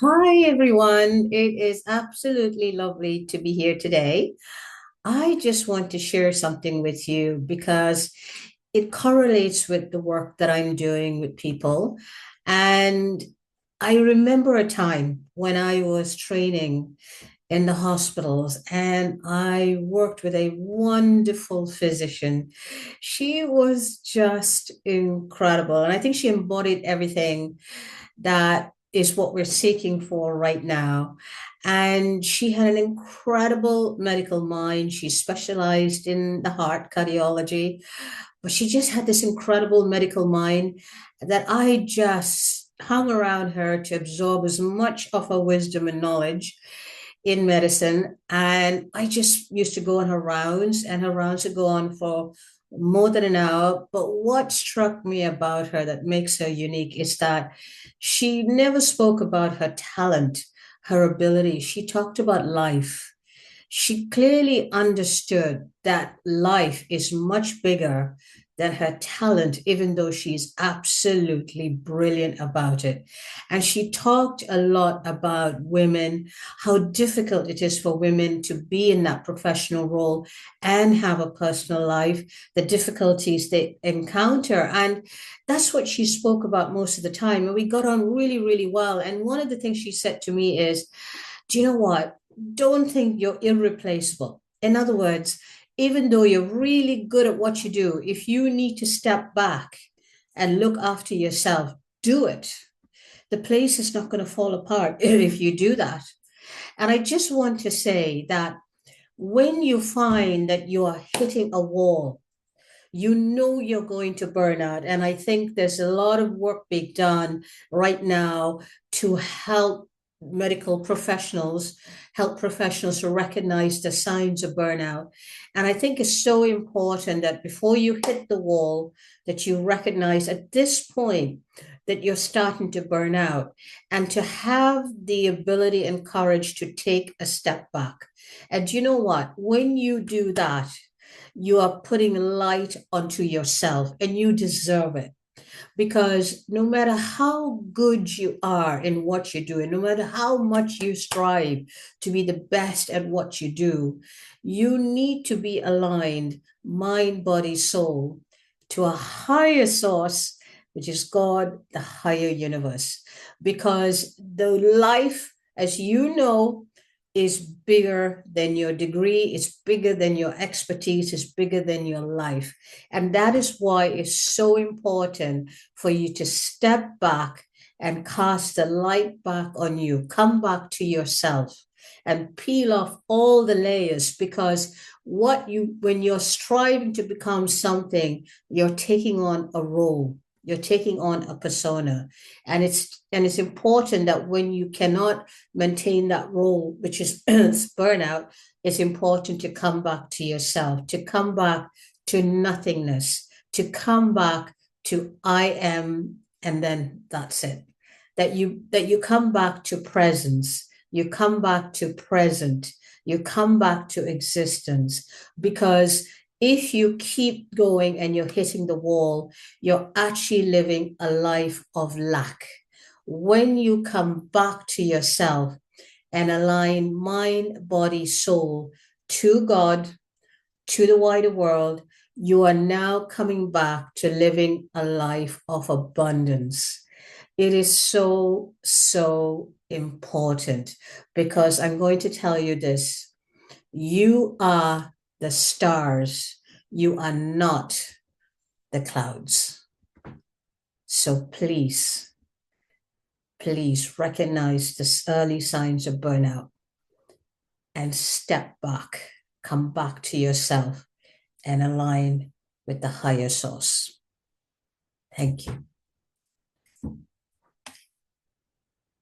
Hi, everyone. It is absolutely lovely to be here today. I just want to share something with you because it correlates with the work that I'm doing with people. And I remember a time when I was training in the hospitals and I worked with a wonderful physician. She was just incredible. And I think she embodied everything that is what we're seeking for right now. And she had an incredible medical mind. She specialized in the heart cardiology, but she just had this incredible medical mind that I just hung around her to absorb as much of her wisdom and knowledge in medicine. And I just used to go on her rounds, and her rounds would go on for more than an hour. But what struck me about her that makes her unique is that she never spoke about her talent, her ability. She talked about life. She clearly understood that life is much bigger than her talent, even though she's absolutely brilliant about it. And she talked a lot about women, how difficult it is for women to be in that professional role and have a personal life, the difficulties they encounter. And that's what she spoke about most of the time. And we got on really, really well. And one of the things she said to me is, do you know what? Don't think you're irreplaceable. In other words, even though you're really good at what you do, if you need to step back and look after yourself, do it. The place is not going to fall apart if you do that. And I just want to say that when you find that you are hitting a wall, you know you're going to burn out. And I think there's a lot of work being done right now to help medical professionals, help professionals to recognize the signs of burnout. And I think it's so important that before you hit the wall, that you recognize at this point that you're starting to burn out and to have the ability and courage to take a step back. And you know what? When you do that, you are putting light onto yourself and you deserve it. Because no matter how good you are in what you're doing, no matter how much you strive to be the best at what you do, you need to be aligned, mind, body, soul, to a higher source, which is God, the higher universe. Because the life, as you know, is bigger than your degree, it's bigger than your expertise, it's bigger than your life. And that is why it's so important for you to step back and cast the light back on you, come back to yourself and peel off all the layers, because when you're striving to become something, you're taking on a role, you're taking on a persona. And it's important that when you cannot maintain that role, which is burnout, it's important to come back to yourself, to come back to nothingness, to come back to I am, and then that's it. That you come back to presence, you come back to present, you come back to existence. Because if you keep going and you're hitting the wall, you're actually living a life of lack. When you come back to yourself and align mind, body, soul to God, to the wider world, you are now coming back to living a life of abundance. It is so, so important, because I'm going to tell you this: you are the stars, you are not the clouds. So please, please recognize the early signs of burnout and step back, come back to yourself and align with the higher source. Thank you.